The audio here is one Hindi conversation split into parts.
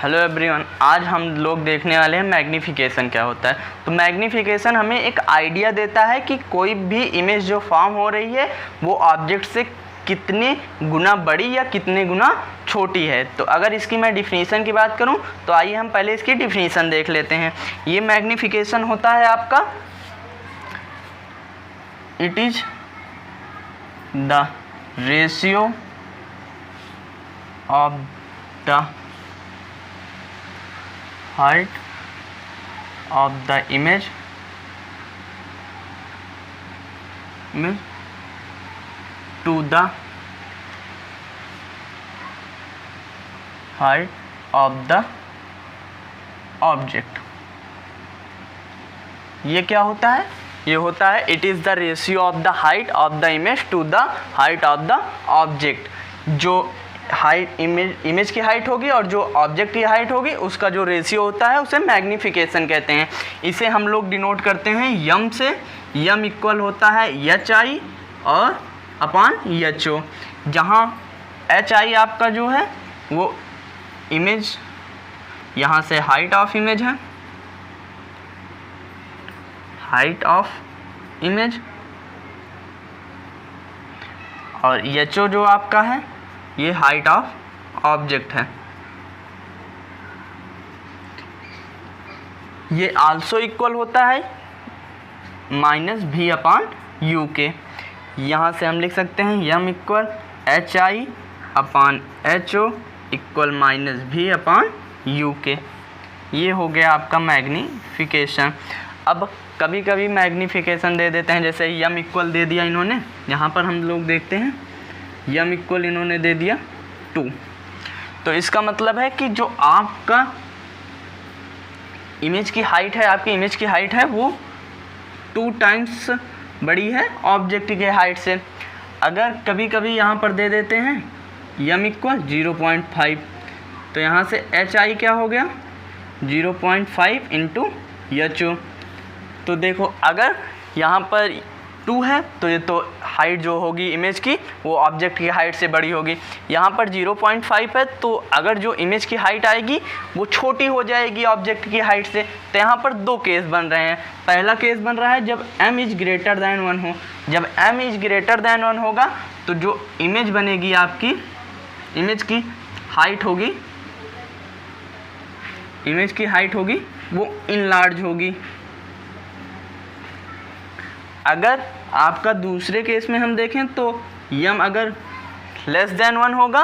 हेलो एवरीवन, आज हम लोग देखने वाले हैं मैग्नीफिकेशन क्या होता है। तो मैग्नीफिकेशन हमें एक आइडिया देता है कि कोई भी इमेज जो फॉर्म हो रही है वो ऑब्जेक्ट से कितने गुना बड़ी या कितने गुना छोटी है। तो अगर इसकी मैं डिफिनीशन की बात करूं तो आइए हम पहले इसकी डिफिनीशन देख लेते हैं। ये मैग्नीफिकेशन होता है आपका, it is the ratio of the height of the image to the height of the object। ये क्या होता है? ये होता है it is the ratio of the height of the image to the height of the object. जो हाइट इमेज की हाइट होगी और जो ऑब्जेक्ट की हाइट होगी उसका जो रेशियो होता है उसे मैग्नीफिकेशन कहते हैं। इसे हम लोग डिनोट करते हैं यम से। यम इक्वल होता है एच आई और अपॉन एच ओ, जहाँ एच आई आपका जो है वो इमेज, यहाँ से हाइट ऑफ इमेज है, हाइट ऑफ इमेज, और एच ओ जो आपका है ये हाइट ऑफ ऑब्जेक्ट है। ये आल्सो इक्वल होता है माइनस भी अपॉन यू के। यहाँ से हम लिख सकते हैं M equal H I upon H O equal minus V upon U के। ये हो गया आपका मैग्नीफिकेशन। अब कभी कभी मैग्नीफिकेशन दे देते हैं, जैसे यम इक्वल दे दिया इन्होंने, यहाँ पर हम लोग देखते हैं यम इक्वल इन्होंने दे दिया 2। तो इसका मतलब है कि जो आपका इमेज की हाइट है, आपकी इमेज की हाइट है वो 2 टाइम्स बड़ी है ऑब्जेक्ट के हाइट से। अगर कभी कभी यहाँ पर दे देते हैं यम इक्वल 0.5, तो यहाँ से एच आई क्या हो गया 0.5 इंटू एच ओ। तो देखो अगर यहाँ पर 2 है तो ये तो हाइट जो होगी इमेज की वो ऑब्जेक्ट की हाइट से बड़ी होगी। यहाँ पर 0.5 है तो अगर जो इमेज की हाइट आएगी वो छोटी हो जाएगी ऑब्जेक्ट की हाइट से। तो यहाँ पर 2 केस बन रहे हैं। पहला केस बन रहा है जब m इज ग्रेटर दैन 1 हो। जब m इज ग्रेटर दैन 1 होगा तो जो इमेज बनेगी आपकी, इमेज की हाइट होगी, इमेज की हाइट होगी वो इनलार्ज होगी। अगर आपका दूसरे केस में हम देखें तो यम अगर लेस देन 1 होगा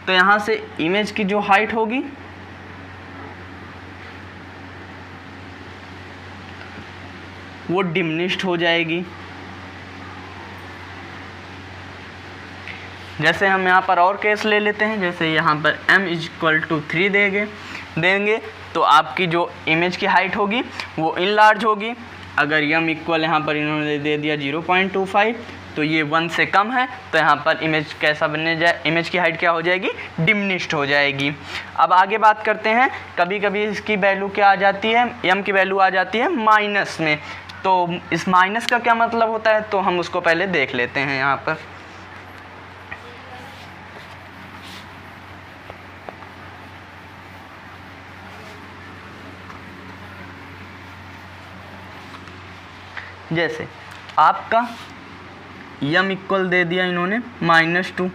तो यहाँ से इमेज की जो हाइट होगी वो डिमिनिश्ड हो जाएगी। जैसे हम यहाँ पर और केस ले लेते हैं, जैसे यहाँ पर m इज इक्वल टू 3 देंगे तो आपकी जो इमेज की हाइट होगी वो इनलार्ज होगी। अगर यम इक्वल यहाँ पर इन्होंने दे दिया 0.25 तो ये 1 से कम है, तो यहाँ पर इमेज कैसा बनने जाए, इमेज की हाइट क्या हो जाएगी, डिमिनिश्ड हो जाएगी। अब आगे बात करते हैं, कभी कभी इसकी वैल्यू क्या आ जाती है, यम की वैल्यू आ जाती है माइनस में। तो इस माइनस का क्या मतलब होता है तो हम उसको पहले देख लेते हैं। यहाँ पर जैसे आपका यम इक्वल दे दिया इन्होंने -2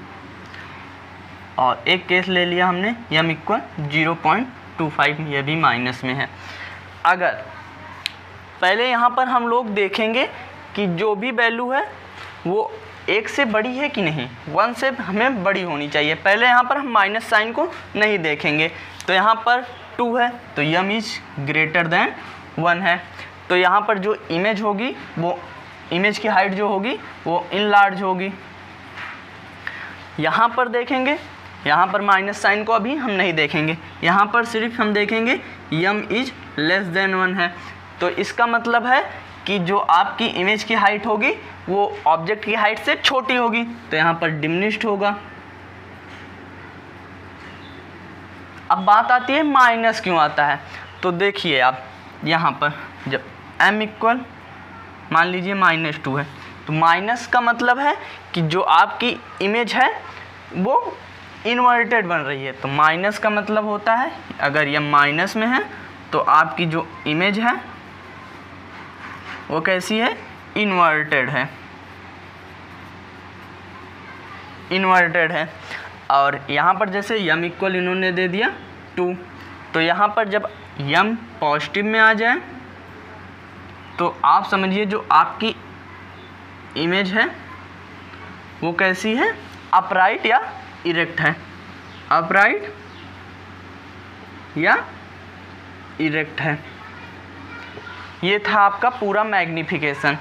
और एक केस ले लिया हमने यम इक्वल 0.25, ये भी माइनस में है। अगर पहले यहाँ पर हम लोग देखेंगे कि जो भी वैल्यू है वो 1 से बड़ी है कि नहीं, 1 से हमें बड़ी होनी चाहिए। पहले यहाँ पर हम माइनस साइन को नहीं देखेंगे। तो यहाँ पर 2 है तो यम इज ग्रेटर दैन 1 है, तो यहाँ पर जो इमेज होगी वो इमेज की हाइट जो होगी वो इनलार्ज होगी। यहाँ पर देखेंगे, यहाँ पर माइनस साइन को अभी हम नहीं देखेंगे, यहाँ पर सिर्फ हम देखेंगे यम इज लेस देन 1 है। तो इसका मतलब है कि जो आपकी इमेज की हाइट होगी वो ऑब्जेक्ट की हाइट से छोटी होगी, तो यहाँ पर डिमिनिश्ड होगा। अब बात आती है माइनस क्यों आता है। तो देखिए आप यहाँ पर जब m इक्वल मान लीजिए -2 है तो माइनस का मतलब है कि जो आपकी इमेज है वो इन्वर्टेड बन रही है। तो माइनस का मतलब होता है अगर यह माइनस में है तो आपकी जो इमेज है वो कैसी है, इन्वर्टेड है, इन्वर्टेड है। और यहाँ पर जैसे यम इक्वल इन्होंने दे दिया 2, तो यहाँ पर जब यम पॉजिटिव में आ जाए तो आप समझिए जो आपकी इमेज है वो कैसी है, अपराइट या इरेक्ट है, अपराइट या इरेक्ट है। ये था आपका पूरा मैग्निफिकेशन।